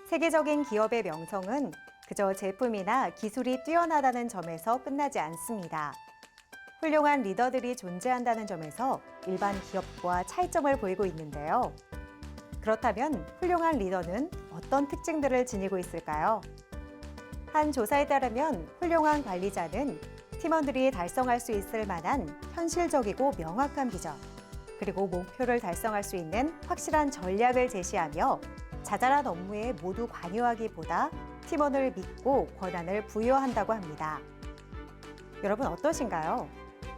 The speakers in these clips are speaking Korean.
세계적인 기업의 명성은 그저 제품이나 기술이 뛰어나다는 점에서 끝나지 않습니다. 훌륭한 리더들이 존재한다는 점에서 일반 기업과 차이점을 보이고 있는데요. 그렇다면 훌륭한 리더는 어떤 특징들을 지니고 있을까요? 한 조사에 따르면 훌륭한 관리자는 팀원들이 달성할 수 있을 만한 현실적이고 명확한 비전, 그리고 목표를 달성할 수 있는 확실한 전략을 제시하며 자잘한 업무에 모두 관여하기보다 팀원을 믿고 권한을 부여한다고 합니다. 여러분 어떠신가요?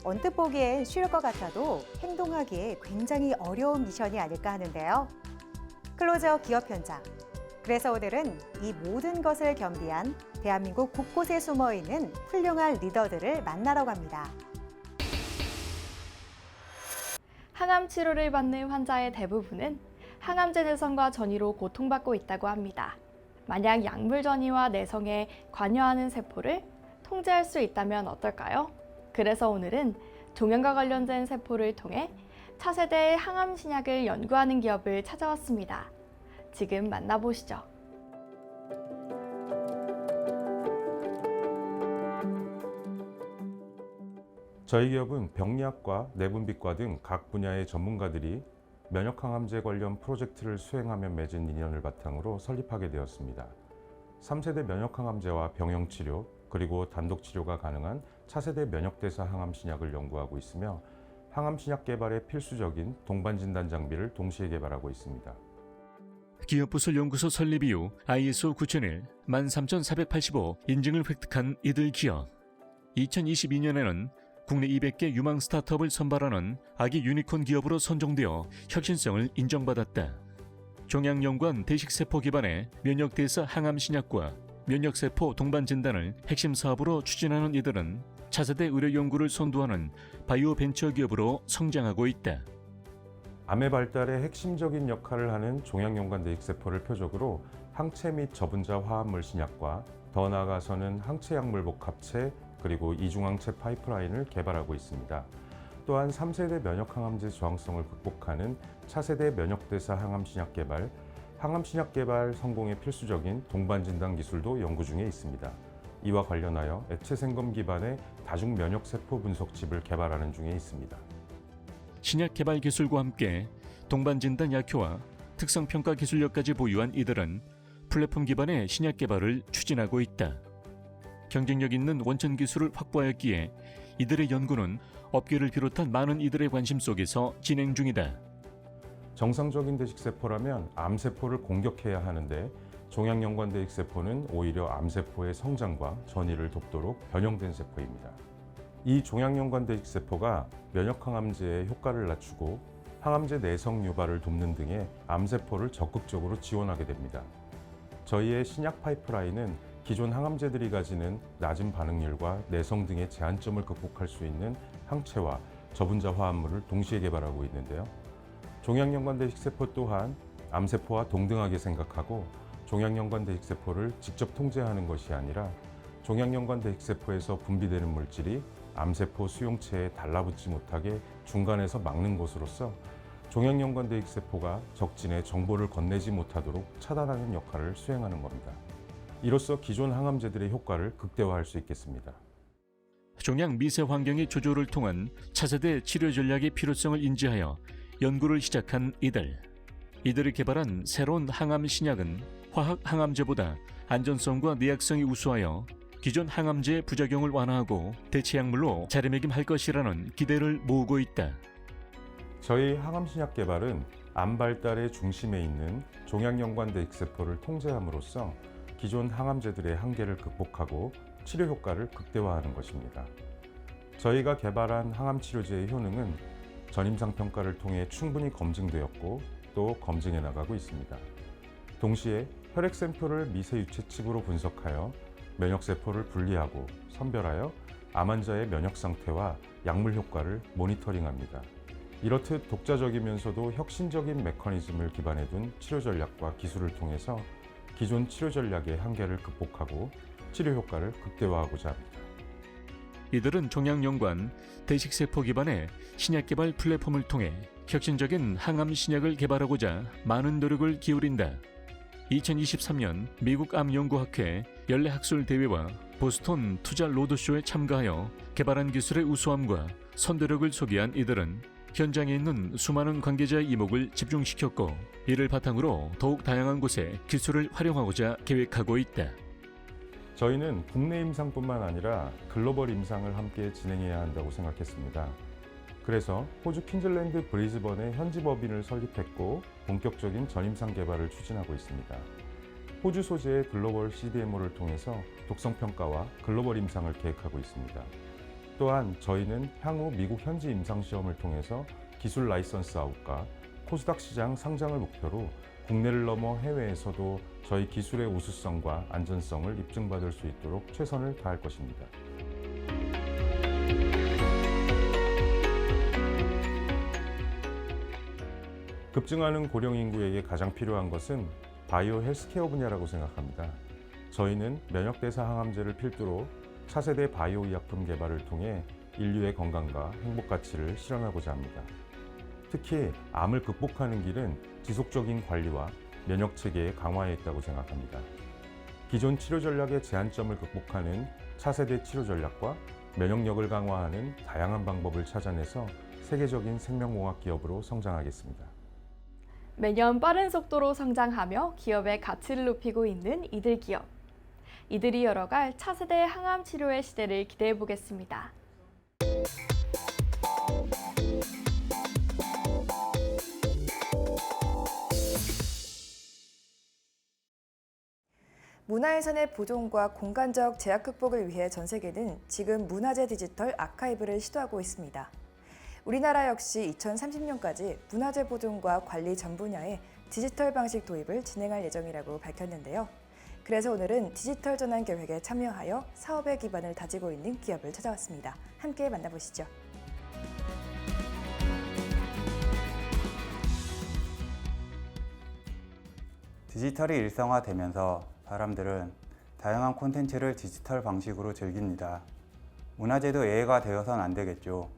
언뜻 보기엔 쉬울 것 같아도 행동하기에 굉장히 어려운 미션이 아닐까 하는데요. 클로즈업 기업 현장. 그래서 오늘은 이 모든 것을 겸비한 대한민국 곳곳에 숨어있는 훌륭한 리더들을 만나러 갑니다. 항암 치료를 받는 환자의 대부분은 항암제 내성과 전이로 고통받고 있다고 합니다. 만약 약물 전이와 내성에 관여하는 세포를 통제할 수 있다면 어떨까요? 그래서 오늘은 종양과 관련된 세포를 통해 차세대 항암 신약을 연구하는 기업을 찾아왔습니다. 지금 만나보시죠. 저희 기업은 병리학과, 내분비과 등 각 분야의 전문가들이 면역항암제 관련 프로젝트를 수행하며 맺은 인연을 바탕으로 설립하게 되었습니다. 3세대 면역항암제와 병용치료, 그리고 단독치료가 가능한 차세대 면역대사 항암신약을 연구하고 있으며 항암신약 개발에 필수적인 동반진단 장비를 동시에 개발하고 있습니다. 기업부설연구소 설립 이후 ISO 9001, 13485 인증을 획득한 이들 기업. 2022년에는 국내 200개 유망 스타트업을 선발하는 아기 유니콘 기업으로 선정되어 혁신성을 인정받았다. 종양연구원 대식세포 기반의 면역대사 항암신약과 면역세포 동반진단을 핵심 사업으로 추진하는 이들은 차세대 의료 연구를 선도하는 바이오 벤처 기업으로 성장하고 있다. 암의 발달에 핵심적인 역할을 하는 종양연관 대익세포를 표적으로 항체 및 저분자 화합물 신약과 더 나아가서는 항체 약물 복합체 그리고 이중항체 파이프라인을 개발하고 있습니다. 또한 3세대 면역항암제 저항성을 극복하는 차세대 면역대사 항암신약 개발, 항암신약 개발 성공에 필수적인 동반진단 기술도 연구 중에 있습니다. 이와 관련하여 액체생검 기반의 다중면역세포 분석칩을 개발하는 중에 있습니다. 신약 개발 기술과 함께 동반진단 약효와 특성평가 기술력까지 보유한 이들은 플랫폼 기반의 신약 개발을 추진하고 있다. 경쟁력 있는 원천 기술을 확보하였기에 이들의 연구는 업계를 비롯한 많은 이들의 관심 속에서 진행 중이다. 정상적인 대식세포라면 암세포를 공격해야 하는데 종양연관 대익세포는 오히려 암세포의 성장과 전이를 돕도록 변형된 세포입니다. 이 종양연관 대익세포가 면역항암제의 효과를 낮추고 항암제 내성 유발을 돕는 등의 암세포를 적극적으로 지원하게 됩니다. 저희의 신약 파이프라인은 기존 항암제들이 가지는 낮은 반응률과 내성 등의 제한점을 극복할 수 있는 항체와 저분자 화합물을 동시에 개발하고 있는데요. 종양연관 대식세포 또한 암세포와 동등하게 생각하고 종양연관 대식세포를 직접 통제하는 것이 아니라 종양연관 대식세포에서 분비되는 물질이 암세포 수용체에 달라붙지 못하게 중간에서 막는 것으로서 종양연관 대익세포가 적진에 정보를 건네지 못하도록 차단하는 역할을 수행하는 겁니다. 이로써 기존 항암제들의 효과를 극대화할 수 있겠습니다. 종양 미세 환경의 조절을 통한 차세대 치료 전략의 필요성을 인지하여 연구를 시작한 이들이 개발한 새로운 항암 신약은 화학 항암제보다 안전성과 내약성이 우수하여 기존 항암제의 부작용을 완화하고 대체 약물로 자리매김할 것이라는 기대를 모으고 있다. 저희 항암신약 개발은 암 발달의 중심에 있는 종양연관 대익세포를 통제함으로써 기존 항암제들의 한계를 극복하고 치료 효과를 극대화하는 것입니다. 저희가 개발한 항암치료제의 효능은 전임상 평가를 통해 충분히 검증되었고 또 검증해 나가고 있습니다. 동시에 혈액 샘플을 미세 유체칩으로 분석하여 면역세포를 분리하고 선별하여 암 환자의 면역 상태와 약물 효과를 모니터링합니다. 이렇듯 독자적이면서도 혁신적인 메커니즘을 기반에 둔 치료 전략과 기술을 통해서 기존 치료 전략의 한계를 극복하고 치료 효과를 극대화하고자 합니다. 이들은 종양연관 대식세포 기반의 신약 개발 플랫폼을 통해 혁신적인 항암 신약을 개발하고자 많은 노력을 기울인다. 2023년 미국 암연구학회 연례학술대회와 보스턴 투자 로드쇼에 참가하여 개발한 기술의 우수함과 선도력을 소개한 이들은 현장에 있는 수많은 관계자의 이목을 집중시켰고, 이를 바탕으로 더욱 다양한 곳에 기술을 활용하고자 계획하고 있다. 저희는 국내 임상뿐만 아니라 글로벌 임상을 함께 진행해야 한다고 생각했습니다. 그래서 호주 퀸즐랜드 브리즈번에 현지 법인을 설립했고 본격적인 전임상 개발을 추진하고 있습니다. 호주 소재의 글로벌 CDMO를 통해서 독성 평가와 글로벌 임상을 계획하고 있습니다. 또한 저희는 향후 미국 현지 임상 시험을 통해서 기술 라이선스 아웃과 코스닥 시장 상장을 목표로 국내를 넘어 해외에서도 저희 기술의 우수성과 안전성을 입증받을 수 있도록 최선을 다할 것입니다. 급증하는 고령 인구에게 가장 필요한 것은 바이오 헬스케어 분야라고 생각합니다. 저희는 면역대사 항암제를 필두로 차세대 바이오 의약품 개발을 통해 인류의 건강과 행복 가치를 실현하고자 합니다. 특히 암을 극복하는 길은 지속적인 관리와 면역 체계의 강화에 있다고 생각합니다. 기존 치료 전략의 제한점을 극복하는 차세대 치료 전략과 면역력을 강화하는 다양한 방법을 찾아내서 세계적인 생명공학 기업으로 성장하겠습니다. 매년 빠른 속도로 성장하며 기업의 가치를 높이고 있는 이들 기업. 이들이 열어갈 차세대 항암 치료의 시대를 기대해 보겠습니다. 문화유산의 보존과 공간적 제약 극복을 위해 전 세계는 지금 문화재 디지털 아카이브를 시도하고 있습니다. 우리나라 역시 2030년까지 문화재 보존과 관리 전 분야의 디지털 방식 도입을 진행할 예정이라고 밝혔는데요. 그래서 오늘은 디지털 전환 계획에 참여하여 사업의 기반을 다지고 있는 기업을 찾아왔습니다. 함께 만나보시죠. 디지털이 일상화되면서 사람들은 다양한 콘텐츠를 디지털 방식으로 즐깁니다. 문화재도 예외가 되어선 안 되겠죠.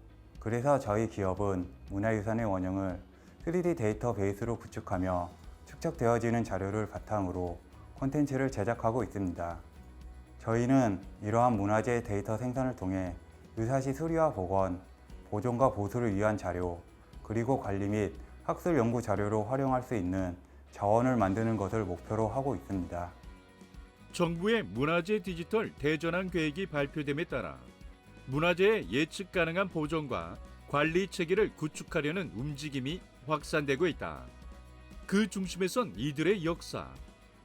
그래서 저희 기업은 문화유산의 원형을 3D 데이터베이스로 구축하며 축적되어지는 자료를 바탕으로 콘텐츠를 제작하고 있습니다. 저희는 이러한 문화재 데이터 생산을 통해 유사시 수리와 복원, 보존과 보수를 위한 자료, 그리고 관리 및 학술 연구 자료로 활용할 수 있는 자원을 만드는 것을 목표로 하고 있습니다. 정부의 문화재 디지털 대전환 계획이 발표됨에 따라 문화재의 예측 가능한 보존과 관리 체계를 구축하려는 움직임이 확산되고 있다. 그 중심에선 이들의 역사,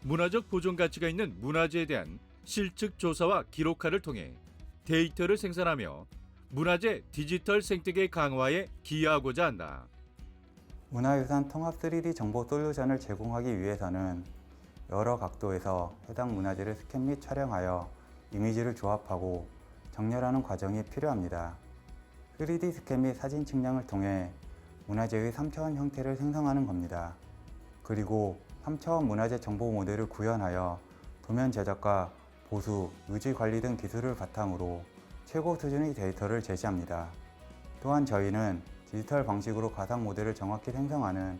문화적 보존 가치가 있는 문화재에 대한 실측 조사와 기록화를 통해 데이터를 생산하며 문화재 디지털 생태계 강화에 기여하고자 한다. 문화유산 통합 3D 정보 솔루션을 제공하기 위해서는 여러 각도에서 해당 문화재를 스캔 및 촬영하여 이미지를 조합하고 정렬하는 과정이 필요합니다. 3D 스캔 및 사진 측량을 통해 문화재의 3차원 형태를 생성하는 겁니다. 그리고 3차원 문화재 정보 모델을 구현하여 도면 제작과 보수, 유지 관리 등 기술을 바탕으로 최고 수준의 데이터를 제시합니다. 또한 저희는 디지털 방식으로 가상 모델을 정확히 생성하는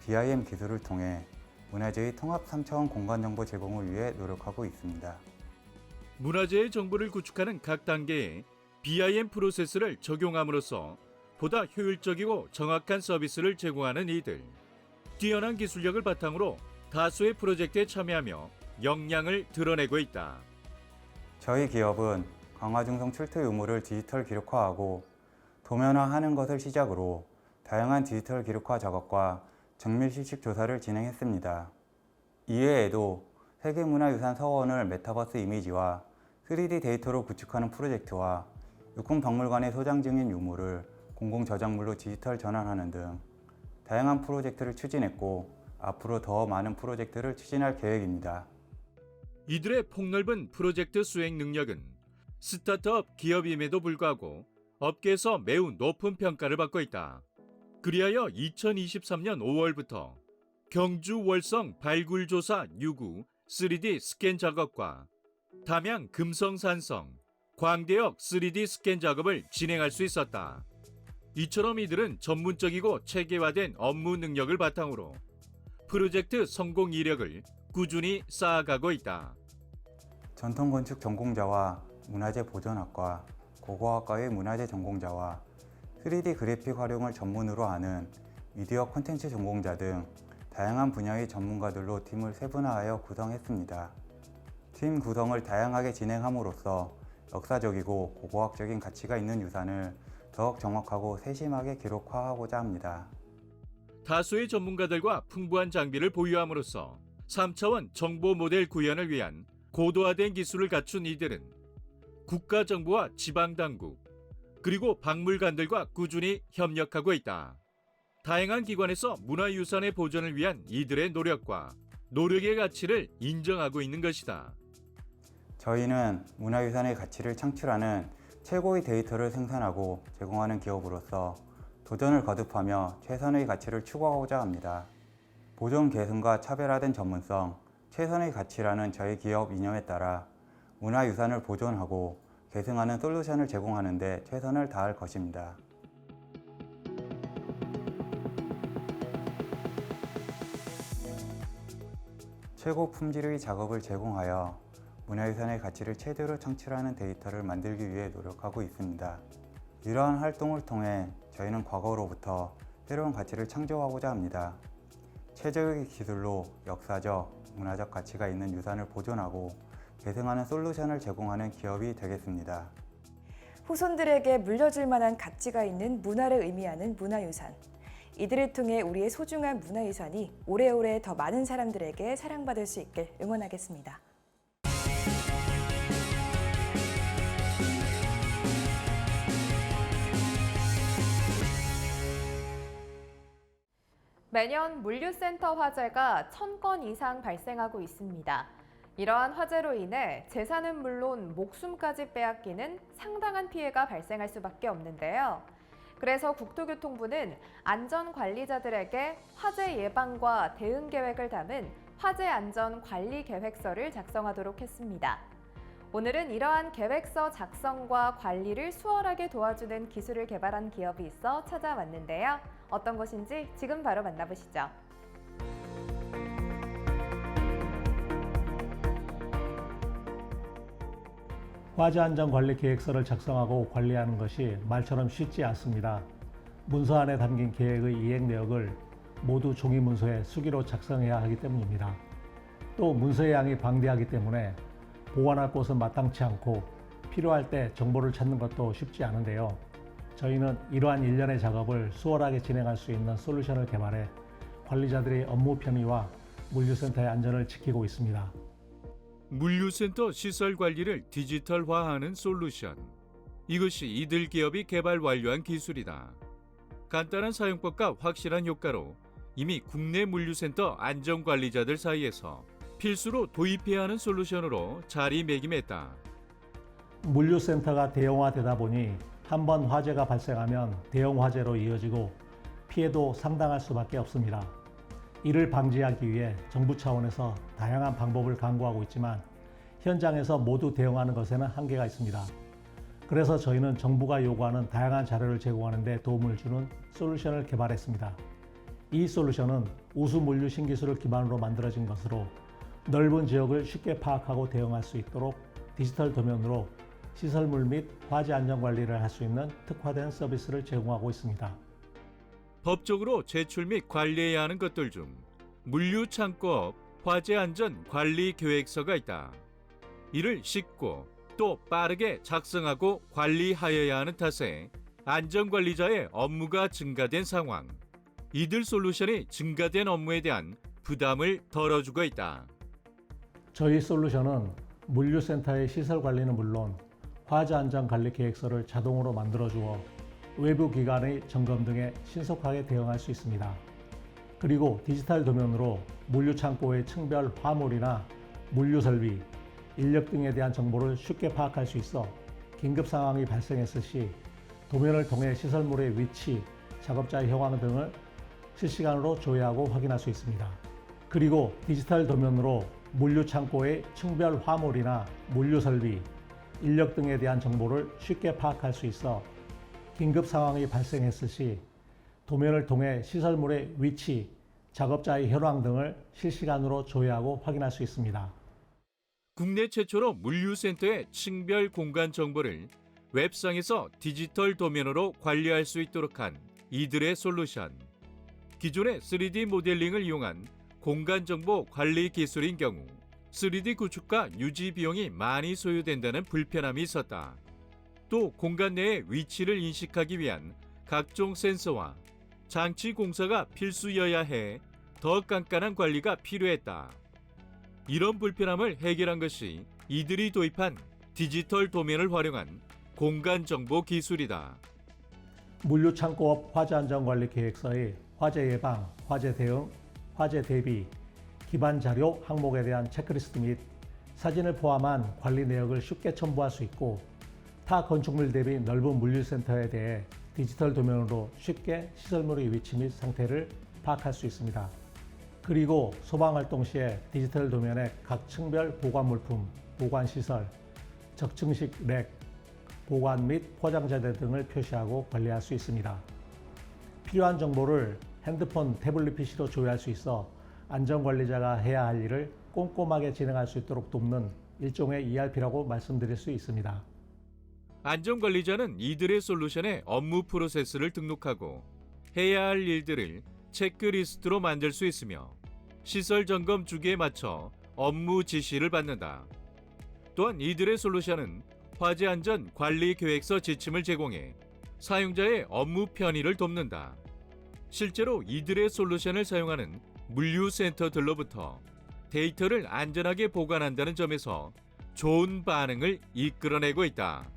BIM 기술을 통해 문화재의 통합 3차원 공간 정보 제공을 위해 노력하고 있습니다. 문화재의 정보를 구축하는 각 단계에 BIM 프로세스를 적용함으로써 보다 효율적이고 정확한 서비스를 제공하는 이들. 뛰어난 기술력을 바탕으로 다수의 프로젝트에 참여하며 역량을 드러내고 있다. 저희 기업은 강화중성 출토 유무를 디지털 기록화하고 도면화하는 것을 시작으로 다양한 디지털 기록화 작업과 정밀 실측 조사를 진행했습니다. 이외에도 세계문화유산 서원을 메타버스 이미지와 3D 데이터로 구축하는 프로젝트와 육군박물관의 소장 중인 유물을 공공저작물로 디지털 전환하는 등 다양한 프로젝트를 추진했고 앞으로 더 많은 프로젝트를 추진할 계획입니다. 이들의 폭넓은 프로젝트 수행 능력은 스타트업 기업임에도 불구하고 업계에서 매우 높은 평가를 받고 있다. 그리하여 2023년 5월부터 경주 월성 발굴조사 유구 3D 스캔 작업과 담양 금성산성 광대역 3D 스캔 작업을 진행할 수 있었다. 이처럼 이들은 전문적이고 체계화된 업무 능력을 바탕으로 프로젝트 성공 이력을 꾸준히 쌓아가고 있다. 전통건축 전공자와 문화재 보존학과, 고고학과의 문화재 전공자와 3D 그래픽 활용을 전문으로 하는 미디어 콘텐츠 전공자 등 다양한 분야의 전문가들로 팀을 세분화하여 구성했습니다. 팀 구성을 다양하게 진행함으로써 역사적이고 고고학적인 가치가 있는 유산을 더욱 정확하고 세심하게 기록화하고자 합니다. 다수의 전문가들과 풍부한 장비를 보유함으로써 3차원 정보 모델 구현을 위한 고도화된 기술을 갖춘 이들은 국가정부와 지방당국, 그리고 박물관들과 꾸준히 협력하고 있다. 다양한 기관에서 문화유산의 보존을 위한 이들의 노력과 노력의 가치를 인정하고 있는 것이다. 저희는 문화유산의 가치를 창출하는 최고의 데이터를 생산하고 제공하는 기업으로서 도전을 거듭하며 최선의 가치를 추구하고자 합니다. 보존 계승과 차별화된 전문성, 최선의 가치라는 저희 기업 이념에 따라 문화유산을 보존하고 계승하는 솔루션을 제공하는 데 최선을 다할 것입니다. 최고 품질의 작업을 제공하여 문화유산의 가치를 최대로 창출하는 데이터를 만들기 위해 노력하고 있습니다. 이러한 활동을 통해 저희는 과거로부터 새로운 가치를 창조하고자 합니다. 최적의 기술로 역사적, 문화적 가치가 있는 유산을 보존하고 계승하는 솔루션을 제공하는 기업이 되겠습니다. 후손들에게 물려줄 만한 가치가 있는 문화를 의미하는 문화유산. 이들을 통해 우리의 소중한 문화유산이 오래오래 더 많은 사람들에게 사랑받을 수 있길 응원하겠습니다. 매년 물류센터 화재가 1000건 이상 발생하고 있습니다. 이러한 화재로 인해 재산은 물론 목숨까지 빼앗기는 상당한 피해가 발생할 수밖에 없는데요. 그래서 국토교통부는 안전관리자들에게 화재 예방과 대응 계획을 담은 화재 안전 관리 계획서를 작성하도록 했습니다. 오늘은 이러한 계획서 작성과 관리를 수월하게 도와주는 기술을 개발한 기업이 있어 찾아왔는데요. 어떤 것인지 지금 바로 만나보시죠. 화재 안전 관리 계획서를 작성하고 관리하는 것이 말처럼 쉽지 않습니다. 문서 안에 담긴 계획의 이행 내역을 모두 종이 문서에 수기로 작성해야 하기 때문입니다. 또 문서의 양이 방대하기 때문에 보관할 곳은 마땅치 않고 필요할 때 정보를 찾는 것도 쉽지 않은데요. 저희는 이러한 일련의 작업을 수월하게 진행할 수 있는 솔루션을 개발해 관리자들의 업무 편의와 물류센터의 안전을 지키고 있습니다. 물류센터 시설 관리를 디지털화하는 솔루션. 이것이 이들 기업이 개발 완료한 기술이다. 간단한 사용법과 확실한 효과로 이미 국내 물류센터 안전관리자들 사이에서 필수로 도입해야 하는 솔루션으로 자리매김했다. 물류센터가 대형화되다 보니 한번 화재가 발생하면 대형 화재로 이어지고 피해도 상당할 수밖에 없습니다. 이를 방지하기 위해 정부 차원에서 다양한 방법을 강구하고 있지만 현장에서 모두 대응하는 것에는 한계가 있습니다. 그래서 저희는 정부가 요구하는 다양한 자료를 제공하는 데 도움을 주는 솔루션을 개발했습니다. 이 솔루션은 우수 물류 신기술을 기반으로 만들어진 것으로 넓은 지역을 쉽게 파악하고 대응할 수 있도록 디지털 도면으로 시설물 및 화재 안전 관리를 할 수 있는 특화된 서비스를 제공하고 있습니다. 법적으로 제출 및 관리해야 하는 것들 중 물류창고업 화재 안전 관리 계획서가 있다. 이를 쉽고 또 빠르게 작성하고 관리하여야 하는 탓에 안전관리자의 업무가 증가된 상황. 이들 솔루션이 증가된 업무에 대한 부담을 덜어주고 있다. 저희 솔루션은 물류센터의 시설 관리는 물론 화재 안전 관리 계획서를 자동으로 만들어주어 외부 기관의 점검 등에 신속하게 대응할 수 있습니다. 그리고 디지털 도면으로 물류 창고의 층별 화물이나 물류 설비, 인력 등에 대한 정보를 쉽게 파악할 수 있어 긴급 상황이 발생했을 시 도면을 통해 시설물의 위치, 작업자의 형황 등을 실시간으로 조회하고 확인할 수 있습니다. 그리고 디지털 도면으로 물류 창고의 층별 화물이나 물류 설비, 인력 등에 대한 정보를 쉽게 파악할 수 있어 긴급 상황이 발생했을 시 도면을 통해 시설물의 위치, 작업자의 혈황 등을 실시간으로 조회하고 확인할 수 있습니다. 국내 최초로 물류센터의 층별 공간 정보를 웹상에서 디지털 도면으로 관리할 수 있도록 한 이들의 솔루션. 기존의 3D 모델링을 이용한 공간 정보 관리 기술인 경우 3D 구축과 유지 비용이 많이 소요된다는 불편함이 있었다. 또 공간 내의 위치를 인식하기 위한 각종 센서와 장치 공사가 필수여야 해 더 깐깐한 관리가 필요했다. 이런 불편함을 해결한 것이 이들이 도입한 디지털 도면을 활용한 공간 정보 기술이다. 물류창고업 화재안전관리 계획서의 화재 예방, 화재 대응, 화재 대비, 기반 자료 항목에 대한 체크리스트 및 사진을 포함한 관리 내역을 쉽게 첨부할 수 있고 타 건축물 대비 넓은 물류센터에 대해 디지털 도면으로 쉽게 시설물의 위치 및 상태를 파악할 수 있습니다. 그리고 소방활동 시에 디지털 도면에 각 층별 보관물품, 보관시설, 적층식 랙, 보관 및 포장자재 등을 표시하고 관리할 수 있습니다. 필요한 정보를 핸드폰, 태블릿 PC로 조회할 수 있어 안전관리자가 해야 할 일을 꼼꼼하게 진행할 수 있도록 돕는 일종의 ERP라고 말씀드릴 수 있습니다. 안전관리자는 이들의 솔루션에 업무 프로세스를 등록하고 해야 할 일들을 체크리스트로 만들 수 있으며 시설 점검 주기에 맞춰 업무 지시를 받는다. 또한 이들의 솔루션은 화재 안전 관리 계획서 지침을 제공해 사용자의 업무 편의를 돕는다. 실제로 이들의 솔루션을 사용하는 물류센터들로부터 데이터를 안전하게 보관한다는 점에서 좋은 반응을 이끌어내고 있다.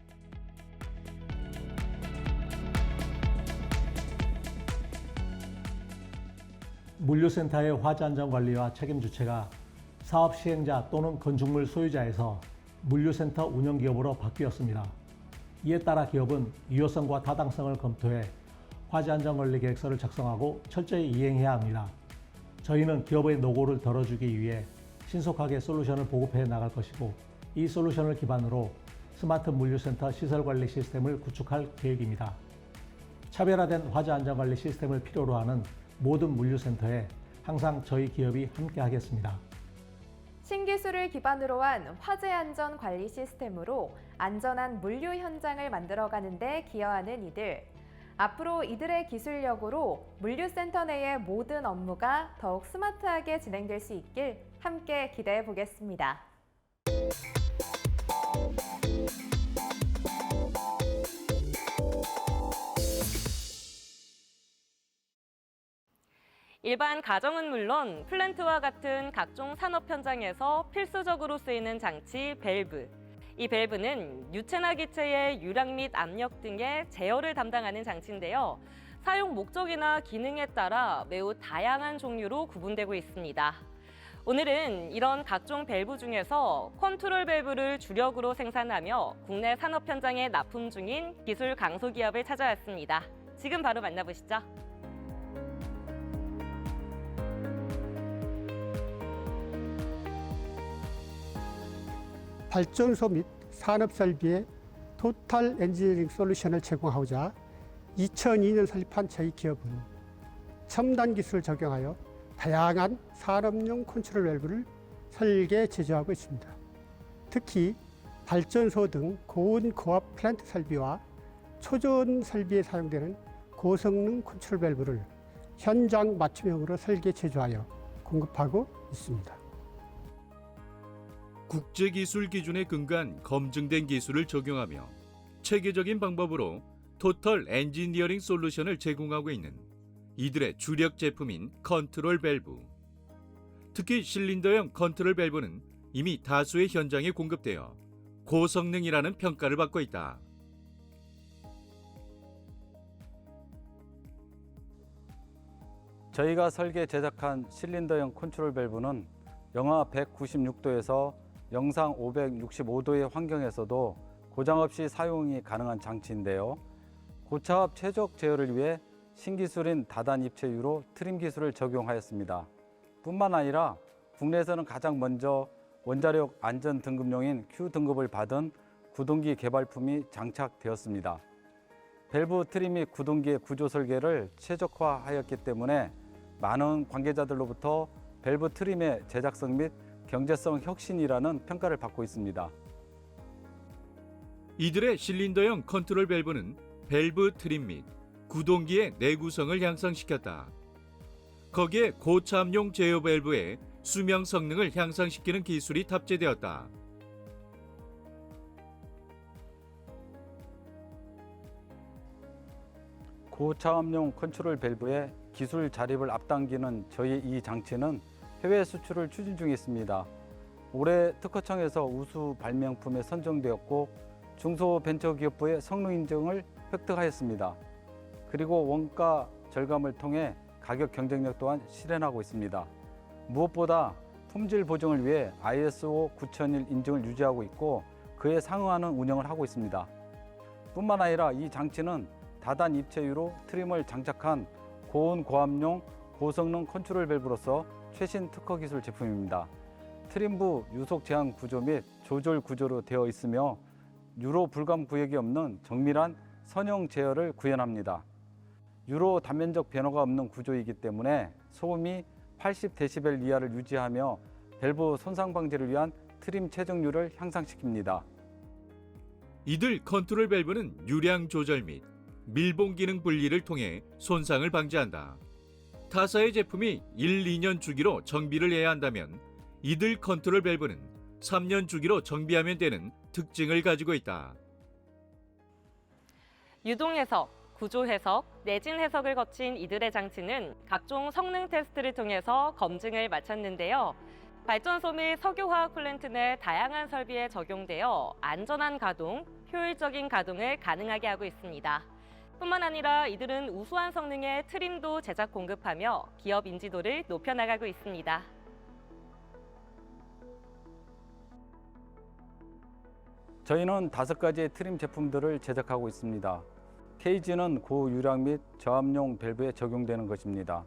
물류센터의 화재안전관리와 책임 주체가 사업 시행자 또는 건축물 소유자에서 물류센터 운영기업으로 바뀌었습니다. 이에 따라 기업은 유효성과 타당성을 검토해 화재안전관리 계획서를 작성하고 철저히 이행해야 합니다. 저희는 기업의 노고를 덜어주기 위해 신속하게 솔루션을 보급해 나갈 것이고 이 솔루션을 기반으로 스마트 물류센터 시설관리 시스템을 구축할 계획입니다. 차별화된 화재안전관리 시스템을 필요로 하는 모든 물류센터에 항상 저희 기업이 함께 하겠습니다. 신기술을 기반으로 한 화재 안전 관리 시스템으로 안전한 물류 현장을 만들어가는 데 기여하는 이들. 앞으로 이들의 기술력으로 물류센터 내의 모든 업무가 더욱 스마트하게 진행될 수 있길 함께 기대해 보겠습니다. 일반 가정은 물론 플랜트와 같은 각종 산업 현장에서 필수적으로 쓰이는 장치 밸브. 이 밸브는 유체나 기체의 유량 및 압력 등의 제어를 담당하는 장치인데요. 사용 목적이나 기능에 따라 매우 다양한 종류로 구분되고 있습니다. 오늘은 이런 각종 밸브 중에서 컨트롤 밸브를 주력으로 생산하며 국내 산업 현장에 납품 중인 기술 강소 기업을 찾아왔습니다. 지금 바로 만나보시죠. 발전소 및 산업 설비의 토탈 엔지니어링 솔루션을 제공하고자 2002년 설립한 저희 기업은 첨단 기술을 적용하여 다양한 산업용 컨트롤 밸브를 설계, 제조하고 있습니다. 특히 발전소 등 고온고압 플랜트 설비와 초저온 설비에 사용되는 고성능 컨트롤 밸브를 현장 맞춤형으로 설계, 제조하여 공급하고 있습니다. 국제기술 기준에 근거한 검증된 기술을 적용하며 체계적인 방법으로 토털 엔지니어링 솔루션을 제공하고 있는 이들의 주력 제품인 컨트롤 밸브. 특히 실린더형 컨트롤 밸브는 이미 다수의 현장에 공급되어 고성능이라는 평가를 받고 있다. 저희가 설계 제작한 실린더형 컨트롤 밸브는 영하 196도에서 영상 565도의 환경에서도 고장 없이 사용이 가능한 장치인데요. 고차압 최적 제어를 위해 신기술인 다단 입체유로 트림 기술을 적용하였습니다. 뿐만 아니라 국내에서는 가장 먼저 원자력 안전 등급용인 Q등급을 받은 구동기 개발품이 장착되었습니다. 밸브 트림 및 구동기의 구조 설계를 최적화하였기 때문에 많은 관계자들로부터 밸브 트림의 제작성 및 경제성 혁신이라는 평가를 받고 있습니다. 이들의 실린더형 컨트롤 밸브는 밸브 트림 및 구동기의 내구성을 향상시켰다. 거기에 고차압용 제어 밸브의 수명 성능을 향상시키는 기술이 탑재되었다. 고차압용 컨트롤 밸브의 기술 자립을 앞당기는 저희 이 장치는 해외 수출을 추진 중에 있습니다. 올해 특허청에서 우수 발명품에 선정되었고 중소벤처기업부의 성능 인증을 획득하였습니다. 그리고 원가 절감을 통해 가격 경쟁력 또한 실현하고 있습니다. 무엇보다 품질 보증을 위해 ISO 9001 인증을 유지하고 있고 그에 상응하는 운영을 하고 있습니다. 뿐만 아니라 이 장치는 다단 입체유로 트림을 장착한 고온 고압용 고성능 컨트롤 밸브로서 최신 특허 기술 제품입니다. 트림부 유속 제한 구조 및 조절 구조로 되어 있으며 유로 불감 구역이 없는 정밀한 선형 제어를 구현합니다. 유로 단면적 변화가 없는 구조이기 때문에 소음이 80dB 이하를 유지하며 밸브 손상 방지를 위한 트림 최적률을 향상시킵니다. 이들 컨트롤 밸브는 유량 조절 및 밀봉 기능 분리를 통해 손상을 방지한다. 타사의 제품이 1, 2년 주기로 정비를 해야 한다면 이들 컨트롤 밸브는 3년 주기로 정비하면 되는 특징을 가지고 있다. 유동 해석, 구조 해석, 내진 해석을 거친 이들의 장치는 각종 성능 테스트를 통해서 검증을 마쳤는데요. 발전소 및 석유화학 플랜트 내 다양한 설비에 적용되어 안전한 가동, 효율적인 가동을 가능하게 하고 있습니다. 뿐만 아니라 이들은 우수한 성능의 트림도 제작 공급하며 기업 인지도를 높여나가고 있습니다. 저희는 5가지의 트림 제품들을 제작하고 있습니다. 케이지는 고유량 및 저압용 밸브에 적용되는 것입니다.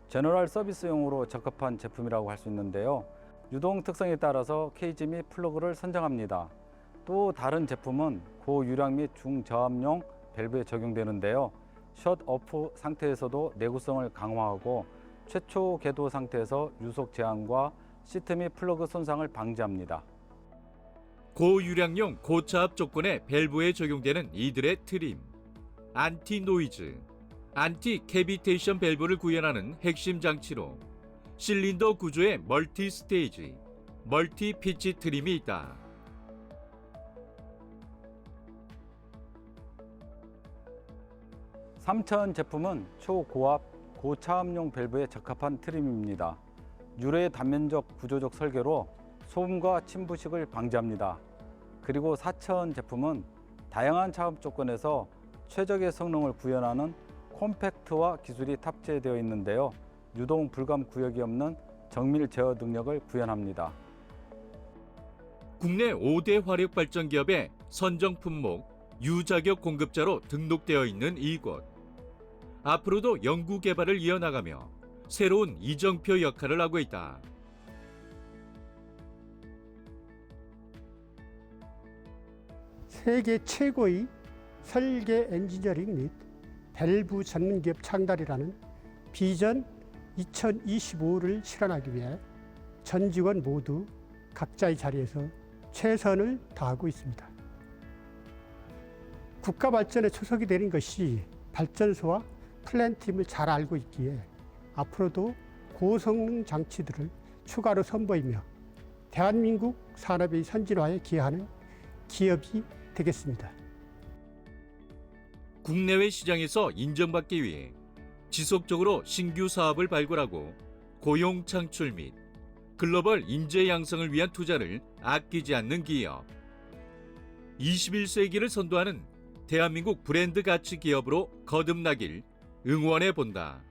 제너럴 서비스용으로 적합한 제품이라고 할 수 있는데요. 유동 특성에 따라서 케이지 및 플러그를 선정합니다. 또 다른 제품은 고유량 및 중저압용 밸브에 적용되는데요. 셧 오프 상태에서도 내구성을 강화하고 최초 궤도 상태에서 유속 제한과 시트 및 플러그 손상을 방지합니다. 고유량용 고차압 조건의 밸브에 적용되는 이들의 트림, 안티 노이즈, 안티 캐비테이션 밸브를 구현하는 핵심 장치로 실린더 구조의 멀티 스테이지, 멀티 피치 트림이 있다. 삼천 제품은 초고압, 고차압용 밸브에 적합한 트림입니다. 유래 단면적 구조적 설계로 소음과 침부식을 방지합니다. 그리고 4000 제품은 다양한 차압 조건에서 최적의 성능을 구현하는 콤팩트화 기술이 탑재되어 있는데요. 유동 불감 구역이 없는 정밀 제어 능력을 구현합니다. 국내 5대 화력 발전 기업의 선정 품목 유자격 공급자로 등록되어 있는 이곳. 앞으로도 연구 개발을 이어나가며 새로운 이정표 역할을 하고 있다. 세계 최고의 설계 엔지니어링 및 밸브 전문기업 창달이라는 비전 2025를 실현하기 위해 전 직원 모두 각자의 자리에서 최선을 다하고 있습니다. 국가 발전에 초석이 되는 것이 발전소와 플랜트임을 잘 알고 있기에 앞으로도 고성능 장치들을 추가로 선보이며 대한민국 산업의 선진화에 기여하는 기업이 되겠습니다. 국내외 시장에서 인정받기 위해 지속적으로 신규 사업을 발굴하고 고용 창출 및 글로벌 인재 양성을 위한 투자를 아끼지 않는 기업. 21세기를 선도하는 대한민국 브랜드 가치 기업으로 거듭나길 응원해 본다.